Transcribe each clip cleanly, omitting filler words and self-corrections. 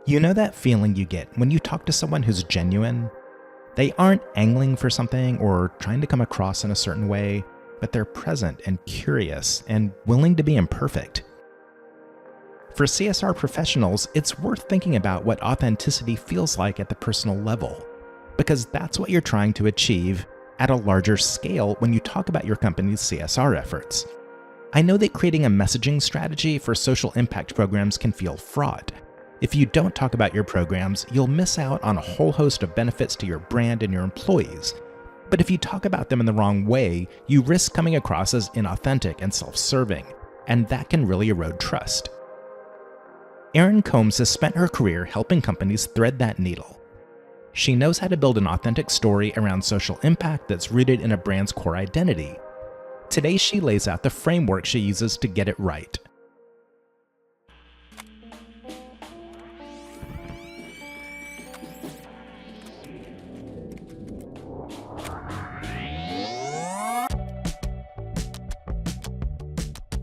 You know that feeling you get when you talk to someone who's genuine? They aren't angling for something or trying to come across in a certain way, but they're present and curious and willing to be imperfect. For CSR professionals, it's worth thinking about what authenticity feels like at the personal level, because that's what you're trying to achieve at a larger scale when you talk about your company's CSR efforts. I know that creating a messaging strategy for social impact programs can feel fraught. If you don't talk about your programs, you'll miss out on a whole host of benefits to your brand and your employees. But if you talk about them in the wrong way, you risk coming across as inauthentic and self-serving, and that can really erode trust. Erin Combs has spent her career helping companies thread that needle. She knows how to build an authentic story around social impact that's rooted in a brand's core identity. Today, she lays out the framework she uses to get it right.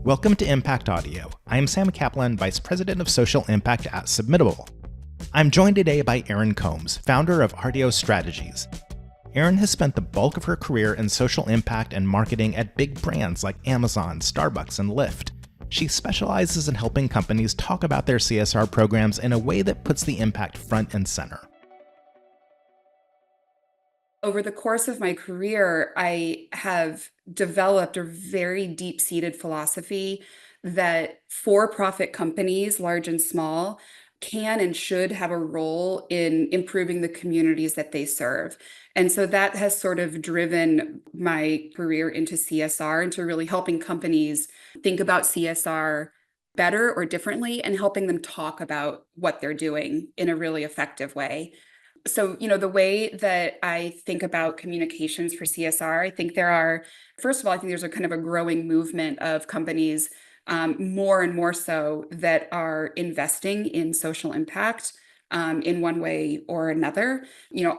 Welcome to Impact Audio. I am Sam Caplan, Vice President of Social Impact at Submittable. I'm joined today by Erin Combs, founder of Artio Strategies. Erin has spent the bulk of her career in social impact and marketing at big brands like Amazon, Starbucks, and Lyft. She specializes in helping companies talk about their CSR programs in a way that puts the impact front and center. Over the course of my career, I have developed a very deep-seated philosophy that for-profit companies, large and small, can and should have a role in improving the communities that they serve. And so that has sort of driven my career into CSR, into really helping companies think about CSR better or differently and helping them talk about what they're doing in a really effective way. So, the way that I think about communications for CSR, I think first of all, I think there's a kind of a growing movement of companies, more and more so, that are investing in social impact in one way or another.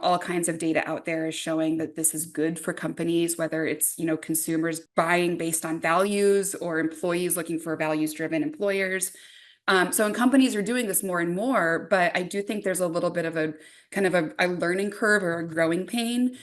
All kinds of data out there is showing that this is good for companies, whether it's, consumers buying based on values or employees looking for values-driven employers. So and companies are doing this more and more, but I do think there's a little bit of a kind of a learning curve or a growing pain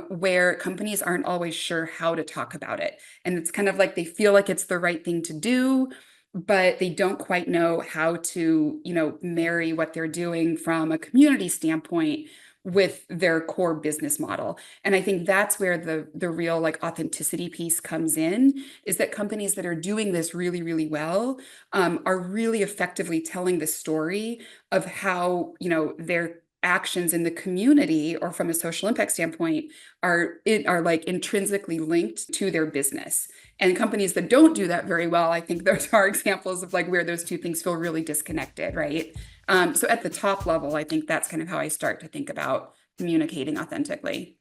where companies aren't always sure how to talk about it. And it's kind of like they feel like it's the right thing to do, but they don't quite know how to, marry what they're doing from a community standpoint with their core business model. And I think that's where the real like authenticity piece comes in, is that companies that are doing this really, really well are really effectively telling the story of how, their actions in the community or from a social impact standpoint are like intrinsically linked to their business. And companies that don't do that very well, I think those are examples of like where those two things feel really disconnected, right? So at the top level, I think that's kind of how I start to think about communicating authentically.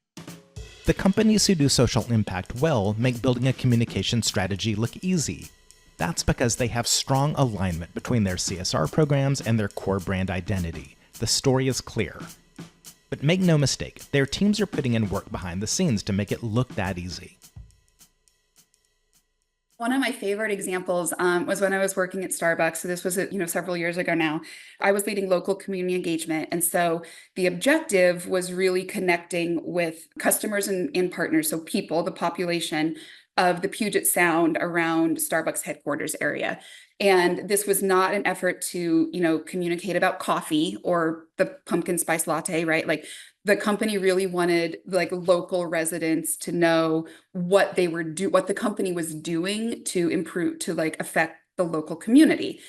The companies who do social impact well make building a communication strategy look easy. That's because they have strong alignment between their CSR programs and their core brand identity. The story is clear. But make no mistake, their teams are putting in work behind the scenes to make it look that easy. One of my favorite examples was when I was working at Starbucks. So this was, several years ago now. I was leading local community engagement. And so the objective was really connecting with customers and partners, so people, the population of the Puget Sound around Starbucks headquarters area. And this was not an effort to, communicate about coffee or the pumpkin spice latte, right? Like the company really wanted like local residents to know what what the company was doing to improve, to like affect the local community.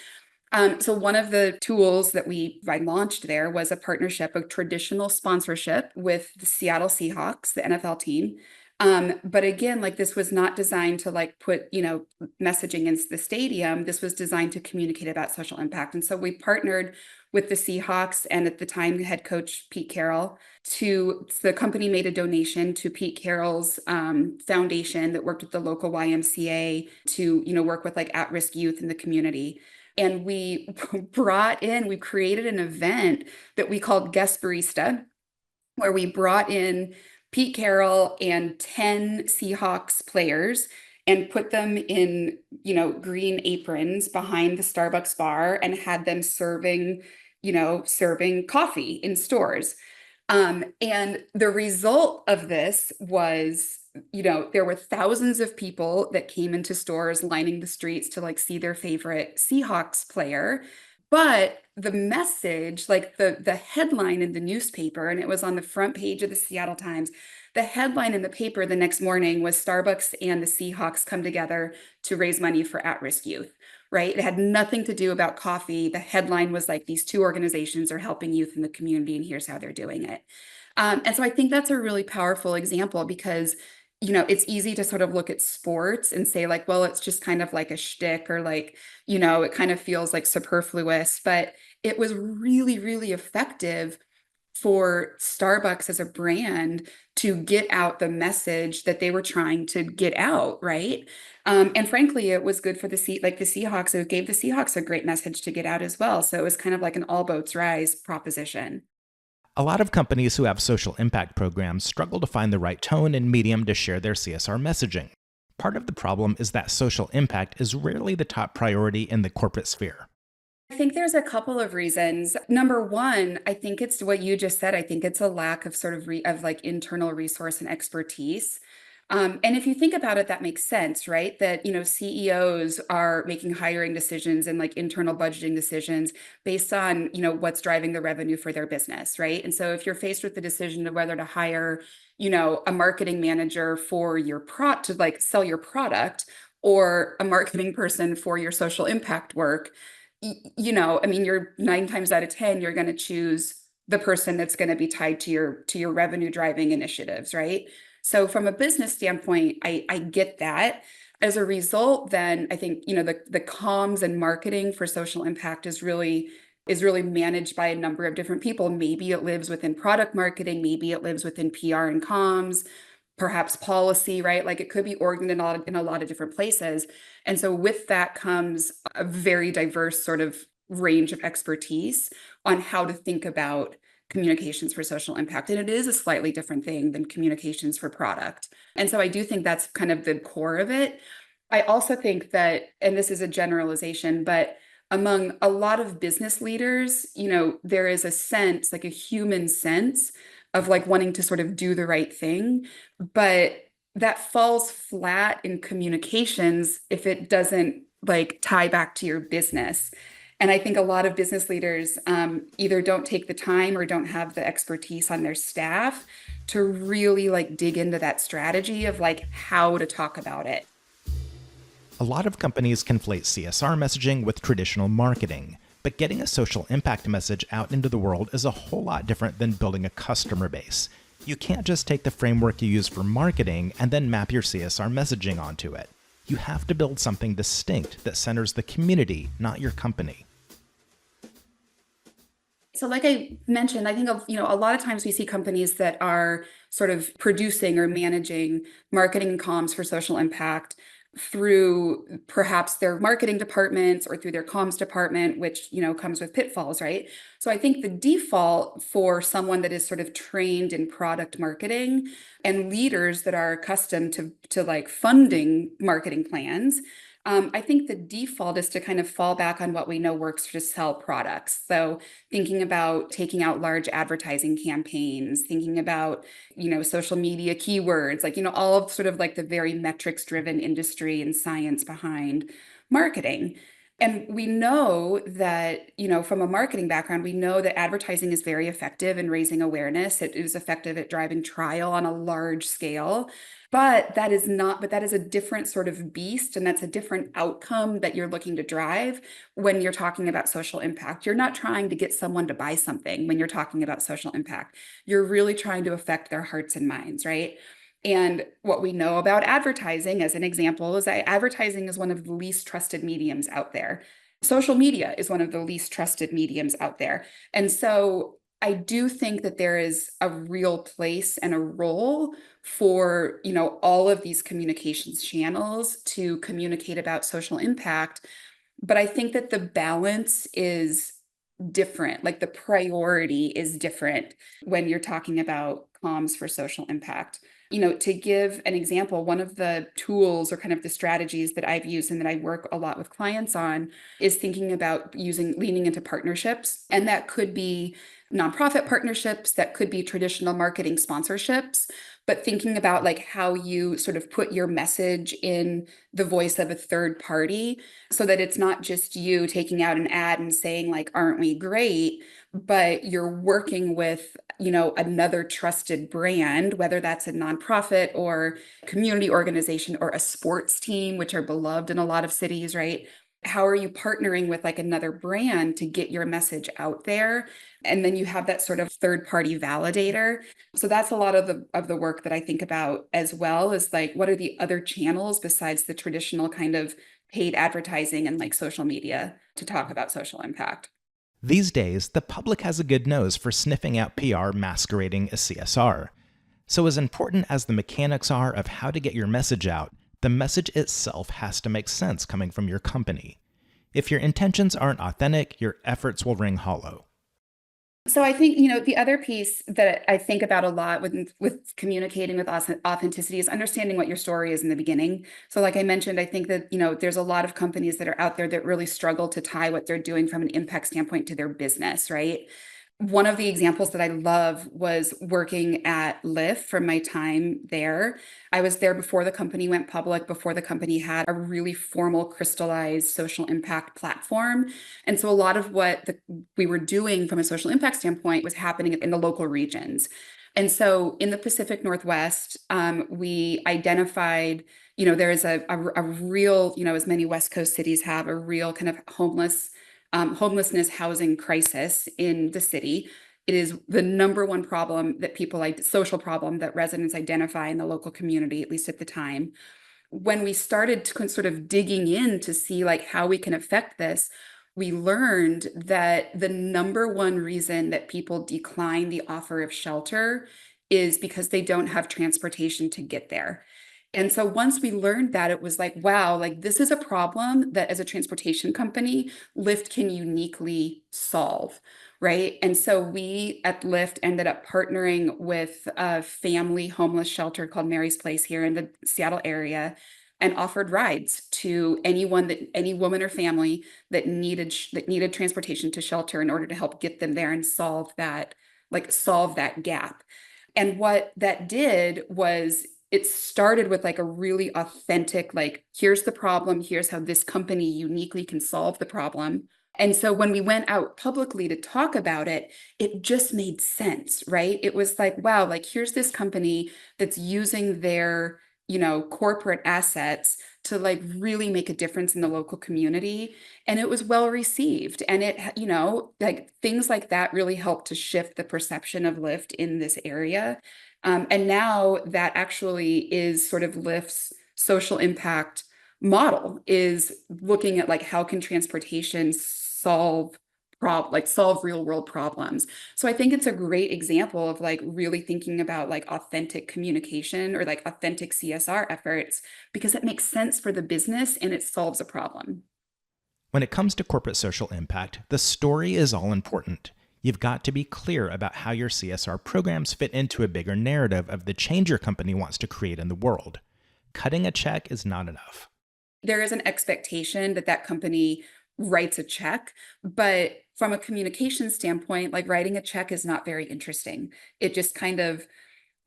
So one of the tools that I launched there was a partnership, a traditional sponsorship with the Seattle Seahawks, the NFL team. But again, like this was not designed to like put, messaging into the stadium. This was designed to communicate about social impact. And so we partnered with the Seahawks and at the time head coach Pete Carroll the company made a donation to Pete Carroll's foundation that worked with the local YMCA to, work with like at-risk youth in the community. And we we created an event that we called Guest Barista, where we brought in Pete Carroll and 10 Seahawks players and put them in, green aprons behind the Starbucks bar and had them serving, serving coffee in stores. And the result of this was, there were thousands of people that came into stores lining the streets to like see their favorite Seahawks player. But the message, like the headline in the newspaper, and it was on the front page of the Seattle Times, the headline in the paper the next morning was Starbucks and the Seahawks come together to raise money for at-risk youth, right? It had nothing to do about coffee. The headline was like, these two organizations are helping youth in the community, and here's how they're doing it. And so I think that's a really powerful example because, it's easy to sort of look at sports and say, like, well, it's just kind of like a shtick, or like, it kind of feels like superfluous, but it was really, really effective for Starbucks as a brand to get out the message that they were trying to get out, right? And frankly, it was good for the Seahawks. It gave the Seahawks a great message to get out as well. So it was kind of like an all boats rise proposition. A lot of companies who have social impact programs struggle to find the right tone and medium to share their CSR messaging. Part of the problem is that social impact is rarely the top priority in the corporate sphere. I think there's a couple of reasons. Number one, I think it's what you just said. I think it's a lack of sort of of like internal resource and expertise. And if you think about it, that makes sense, right? That, CEOs are making hiring decisions and like internal budgeting decisions based on, what's driving the revenue for their business, right? And so if you're faced with the decision of whether to hire, a marketing manager for your to like sell your product, or a marketing person for your social impact work, I mean, you're 9 times out of 10, you're going to choose the person that's going to be tied to your revenue driving initiatives, right? So from a business standpoint, I get that. As a result, then I think, the comms and marketing for social impact is really managed by a number of different people. Maybe it lives within product marketing, maybe it lives within PR and comms, perhaps policy, right? Like it could be organized in a lot of different places. And so with that comes a very diverse sort of range of expertise on how to think about communications for social impact. And it is a slightly different thing than communications for product. And so I do think that's kind of the core of it. I also think that, and this is a generalization, but among a lot of business leaders, there is a sense, like a human sense of like wanting to sort of do the right thing, but that falls flat in communications if it doesn't like tie back to your business. And I think a lot of business leaders either don't take the time or don't have the expertise on their staff to really like dig into that strategy of like how to talk about it. A lot of companies conflate CSR messaging with traditional marketing, but getting a social impact message out into the world is a whole lot different than building a customer base. You can't just take the framework you use for marketing and then map your CSR messaging onto it. You have to build something distinct that centers the community, not your company. So like I mentioned, I think a lot of times we see companies that are sort of producing or managing marketing and comms for social impact through perhaps their marketing departments or through their comms department, which, comes with pitfalls, right? So I think the default for someone that is sort of trained in product marketing and leaders that are accustomed to like funding marketing plans, I think the default is to kind of fall back on what we know works to sell products. So thinking about taking out large advertising campaigns, thinking about, social media keywords, like, all of sort of like the very metrics driven industry and science behind marketing. And we know that, from a marketing background, we know that advertising is very effective in raising awareness. It is effective at driving trial on a large scale. But that is a different sort of beast, and that's a different outcome that you're looking to drive when you're talking about social impact. You're not trying to get someone to buy something when you're talking about social impact. You're really trying to affect their hearts and minds, right? And what we know about advertising, as an example, is that advertising is one of the least trusted mediums out there. Social media is one of the least trusted mediums out there. And so I do think that there is a real place and a role for, all of these communications channels to communicate about social impact. But I think that the balance is different, like the priority is different when you're talking about comms for social impact. To give an example, one of the tools or kind of the strategies that I've used and that I work a lot with clients on is thinking about leaning into partnerships. And that could be nonprofit partnerships, that could be traditional marketing sponsorships, but thinking about like how you sort of put your message in the voice of a third party so that it's not just you taking out an ad and saying like, aren't we great? But you're working with another trusted brand, whether that's a nonprofit or community organization or a sports team, which are beloved in a lot of cities, right? How are you partnering with like another brand to get your message out there? And then you have that sort of third party validator. So that's a lot of the work that I think about, as well as like what are the other channels besides the traditional kind of paid advertising and like social media to talk about social impact. These days, the public has a good nose for sniffing out PR masquerading as CSR. So, as important as the mechanics are of how to get your message out, the message itself has to make sense coming from your company. If your intentions aren't authentic, your efforts will ring hollow. So I think, the other piece that I think about a lot with communicating with authenticity is understanding what your story is in the beginning. So like I mentioned, I think that, there's a lot of companies that are out there that really struggle to tie what they're doing from an impact standpoint to their business, right? One of the examples that I love was working at Lyft from my time there. I was there before the company went public, before the company had a really formal, crystallized social impact platform. And so a lot of what we were doing from a social impact standpoint was happening in the local regions. And so in the Pacific Northwest, we identified, there is a real, as many West Coast cities have, a real kind of homelessness housing crisis in the city. It is the number one problem that social problem that residents identify in the local community, at least at the time. When we started to sort of digging in to see like how we can affect this, we learned that the number one reason that people decline the offer of shelter is because they don't have transportation to get there. And so once we learned that, it was like, wow, like this is a problem that as a transportation company, Lyft can uniquely solve, right? And so we at Lyft ended up partnering with a family homeless shelter called Mary's Place here in the Seattle area and offered rides to any woman or family that needed transportation to shelter in order to help get them there and solve that gap. And what that did was it started with like a really authentic, like, here's the problem, here's how this company uniquely can solve the problem. And so when we went out publicly to talk about it, it just made sense, right? It was like, wow, like here's this company that's using their, corporate assets to like really make a difference in the local community. And it was well received. And like things like that really helped to shift the perception of Lyft in this area. And now that actually is sort of Lyft's social impact model, is looking at like how can transportation solve real world problems. So I think it's a great example of like really thinking about like authentic communication or like authentic CSR efforts because it makes sense for the business and it solves a problem. When it comes to corporate social impact, the story is all important. You've got to be clear about how your CSR programs fit into a bigger narrative of the change your company wants to create in the world. Cutting a check is not enough. There is an expectation that that company writes a check, but from a communication standpoint, like writing a check is not very interesting. It just kind of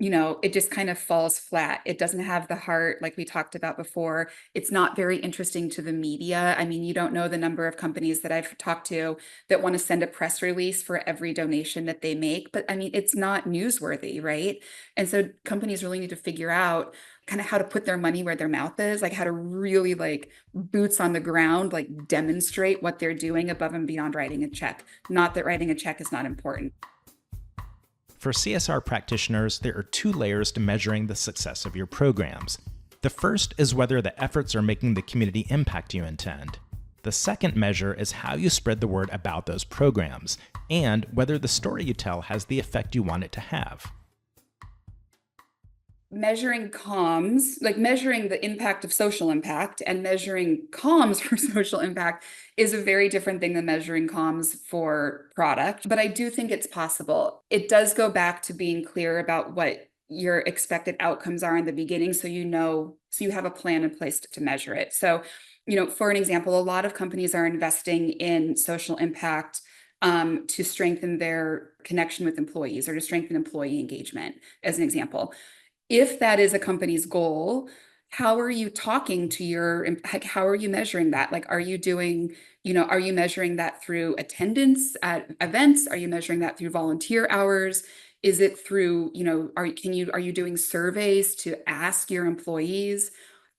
it just kind of falls flat. It doesn't have the heart like we talked about before. It's not very interesting to the media. I mean, you don't know the number of companies that I've talked to that want to send a press release for every donation that they make, but I mean, it's not newsworthy, right? And so companies really need to figure out kind of how to put their money where their mouth is, like how to really like boots on the ground, like demonstrate what they're doing above and beyond writing a check. Not that writing a check is not important. For CSR practitioners, there are two layers to measuring the success of your programs. The first is whether the efforts are making the community impact you intend. The second measure is how you spread the word about those programs, and whether the story you tell has the effect you want it to have. Measuring comms, like measuring the impact of social impact and measuring comms for social impact is a very different thing than measuring comms for product. But I do think it's possible. It does go back to being clear about what your expected outcomes are in the beginning, so so you have a plan in place to measure it. So, for an example, a lot of companies are investing in social impact to strengthen their connection with employees or to strengthen employee engagement, as an example. If that is a company's goal, how are you talking to how are you measuring that? Like, are you measuring that through attendance at events? Are you measuring that through volunteer hours? Is it through, are you doing surveys to ask your employees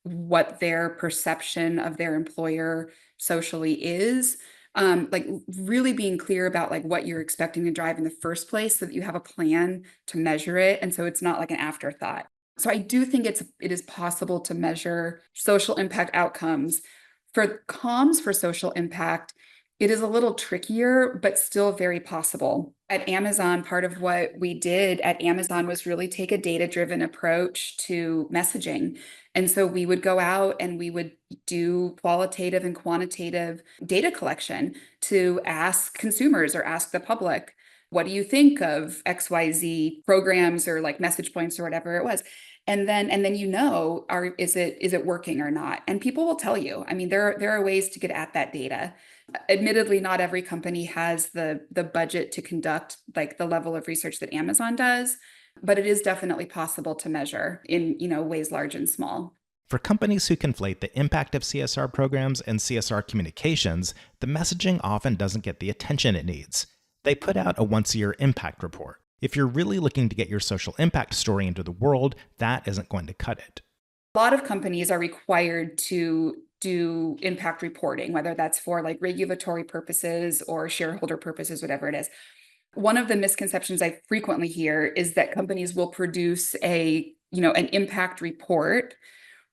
what their perception of their employer socially is? Like really being clear about like what you're expecting to drive in the first place so that you have a plan to measure it. And so it's not like an afterthought. So I do think it is possible to measure social impact outcomes. For comms for social impact, it is a little trickier, but still very possible. At Amazon, part of what we did at Amazon was really take a data-driven approach to messaging. And so we would go out and we would do qualitative and quantitative data collection to ask consumers or ask the public, what do you think of XYZ programs or like message points or whatever it was? And then is it working or not? And people will tell you. I mean, there are ways to get at that data. Admittedly, not every company has the budget to conduct like the level of research that Amazon does, but it is definitely possible to measure in, ways large and small. For companies who conflate the impact of CSR programs and CSR communications, the messaging often doesn't get the attention it needs. They put out a once-a-year impact report. If you're really looking to get your social impact story into the world, that isn't going to cut it. A lot of companies are required to do impact reporting, whether that's for like regulatory purposes or shareholder purposes, whatever it is. One of the misconceptions I frequently hear is that companies will produce an impact report,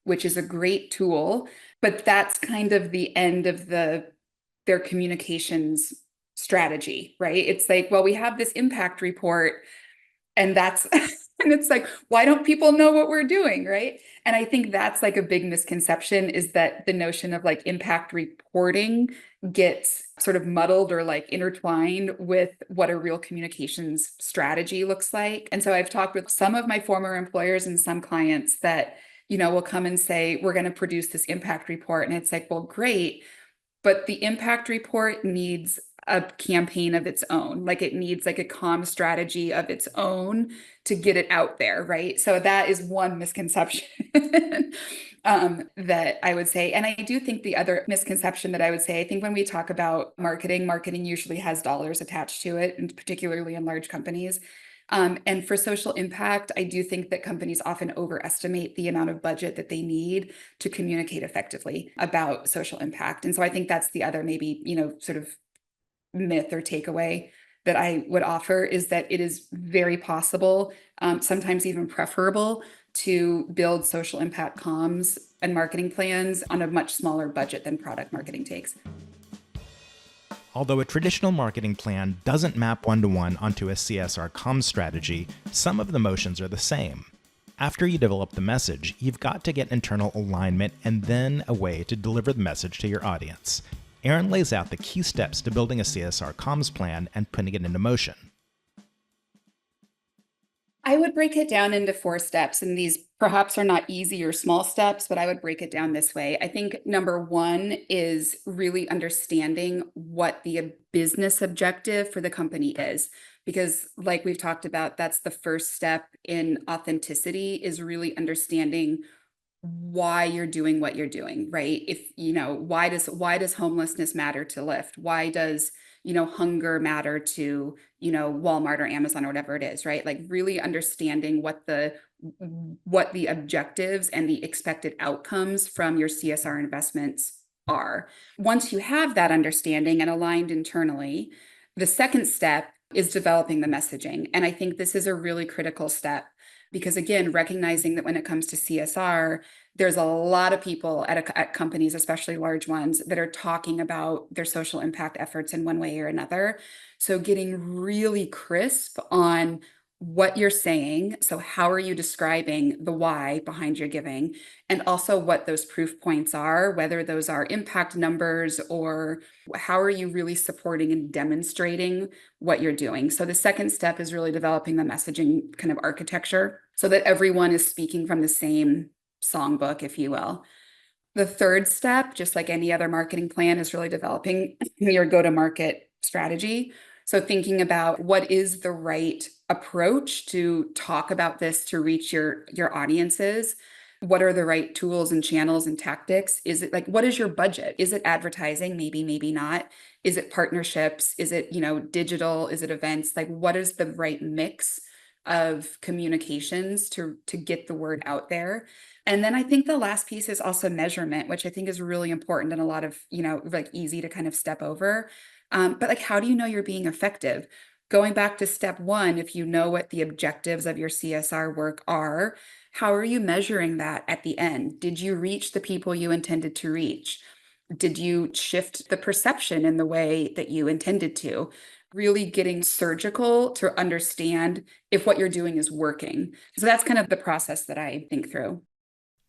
which is a great tool, but that's kind of the end of their communications strategy, right? It's like, well, we have this impact report and that's and it's like, why don't people know what we're doing, right? And I think that's like a big misconception, is that the notion of like impact reporting gets sort of muddled or like intertwined with what a real communications strategy looks like. And so I've talked with some of my former employers and some clients that, will come and say, we're going to produce this impact report. And it's like, well, great, but the impact report needs a campaign of its own. Like it needs like a comm strategy of its own to get it out there, right? So that is one misconception that I would say. And I do think the other misconception that I would say, I think when we talk about marketing usually has dollars attached to it, and particularly in large companies. And for social impact, I do think that companies often overestimate the amount of budget that they need to communicate effectively about social impact. And so I think that's the other maybe, sort of myth or takeaway that I would offer, is that it is very possible, sometimes even preferable, to build social impact comms and marketing plans on a much smaller budget than product marketing takes. Although a traditional marketing plan doesn't map one-to-one onto a CSR comms strategy, some of the motions are the same. After you develop the message, you've got to get internal alignment and then a way to deliver the message to your audience. Erin lays out the key steps to building a CSR comms plan and putting it into motion. I would break it down into 4 steps, and these perhaps are not easy or small steps, but I would break it down this way. I think number 1 is really understanding what the business objective for the company is, because like we've talked about, that's the first step in authenticity, is really understanding why you're doing what you're doing, right? If, why does homelessness matter to Lyft? Why does, hunger matter to, Walmart or Amazon or whatever it is, right? Like really understanding what the objectives and the expected outcomes from your CSR investments are. Once you have that understanding and aligned internally, the second step is developing the messaging. And I think this is a really critical step, because again, recognizing that when it comes to CSR, there's a lot of people at companies, especially large ones, that are talking about their social impact efforts in one way or another. So getting really crisp on what you're saying. So how are you describing the why behind your giving? And also what those proof points are, whether those are impact numbers or how are you really supporting and demonstrating what you're doing. So the second step is really developing the messaging kind of architecture so that everyone is speaking from the same songbook, if you will. The third step, just like any other marketing plan, is really developing your go-to-market strategy. So thinking about what is the right approach to talk about this to reach your audiences. What are the right tools and channels and tactics? Is it like, what is your budget? Is it advertising? Maybe, maybe not. Is it partnerships? Is it, digital? Is it events? Like, what is the right mix of communications to get the word out there? And then I think the last piece is also measurement, which I think is really important and a lot of, like easy to kind of step over. But like, how do you know you're being effective? Going back to step one, if you know what the objectives of your CSR work are, how are you measuring that at the end? Did you reach the people you intended to reach? Did you shift the perception in the way that you intended to? Really getting surgical to understand if what you're doing is working. So that's kind of the process that I think through.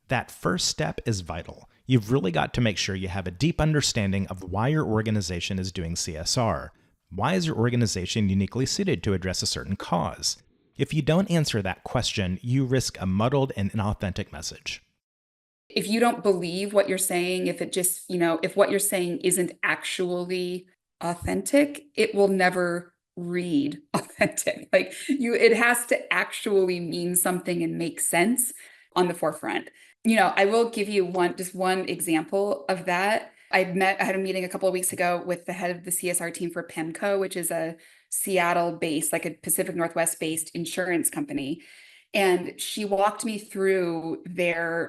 That first step is vital. You've really got to make sure you have a deep understanding of why your organization is doing CSR. Why is your organization uniquely suited to address a certain cause? If you don't answer that question, you risk a muddled and inauthentic message. If you don't believe what you're saying, if it just, if what you're saying isn't actually authentic, it will never read authentic. Like it has to actually mean something and make sense on the forefront. I will give you just one example of that. I had a meeting a couple of weeks ago with the head of the CSR team for PEMCO, which is a Seattle-based, like a Pacific Northwest-based insurance company. And she walked me through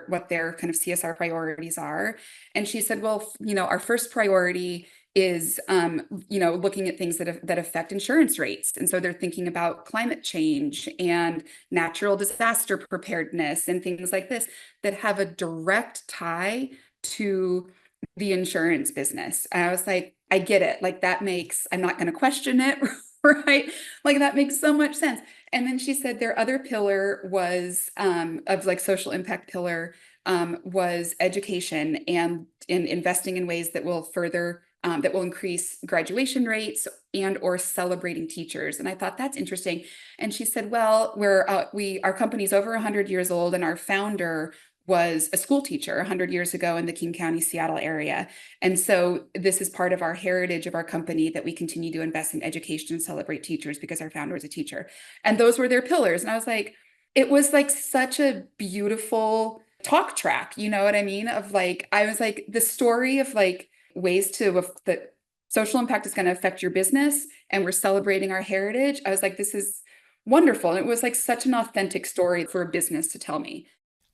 what their kind of CSR priorities are. And she said, well, our first priority is, looking at things that affect insurance rates. And so they're thinking about climate change and natural disaster preparedness and things like this that have a direct tie to the insurance business. And I was like, I get it. Like I'm not going to question it. Right. Like that makes so much sense. And then she said their other pillar was of like social impact pillar was education and in investing in ways that will further that will increase graduation rates and or celebrating teachers. And I thought that's interesting. And she said, well, our company's over 100 years old and our founder was a school teacher 100 years ago in the King County, Seattle area. And so this is part of our heritage of our company that we continue to invest in education and celebrate teachers because our founder was a teacher. And those were their pillars. And I was like, it was like such a beautiful talk track, you know what I mean? I was like, the story of like ways that social impact is going to affect your business and we're celebrating our heritage. I was like, this is wonderful. And it was like such an authentic story for a business to tell me.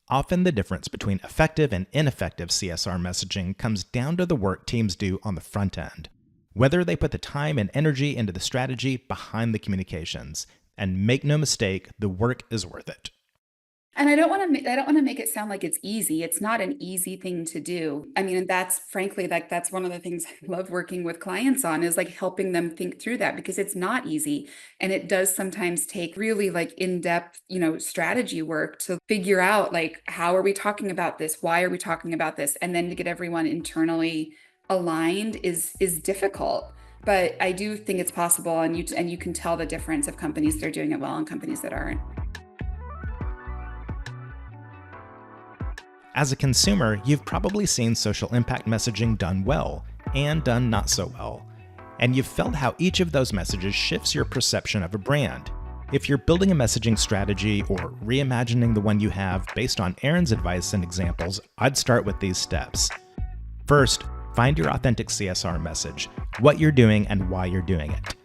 Often the difference between effective and ineffective CSR messaging comes down to the work teams do on the front end. Whether they put the time and energy into the strategy behind the communications. And make no mistake, the work is worth it. And I don't want to make it sound like it's easy. It's not an easy thing to do. I mean, and that's frankly, like that's one of the things I love working with clients on is like helping them think through that because it's not easy. And it does sometimes take really like in-depth, strategy work to figure out like, how are we talking about this? Why are we talking about this? And then to get everyone internally aligned is difficult. But I do think it's possible. And you can tell the difference of companies that are doing it well and companies that aren't. As a consumer, you've probably seen social impact messaging done well and done not so well. And you've felt how each of those messages shifts your perception of a brand. If you're building a messaging strategy or reimagining the one you have based on Erin's advice and examples, I'd start with these steps. First, find your authentic CSR message, what you're doing and why you're doing it.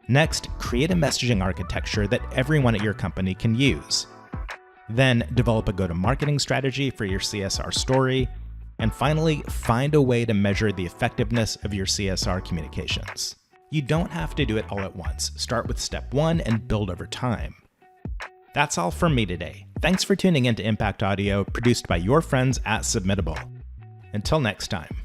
Next, create a messaging architecture that everyone at your company can use. Then develop a go-to-marketing strategy for your CSR story. And finally, find a way to measure the effectiveness of your CSR communications. You don't have to do it all at once. Start with step one and build over time. That's all from me today. Thanks for tuning in to Impact Audio, produced by your friends at Submittable. Until next time.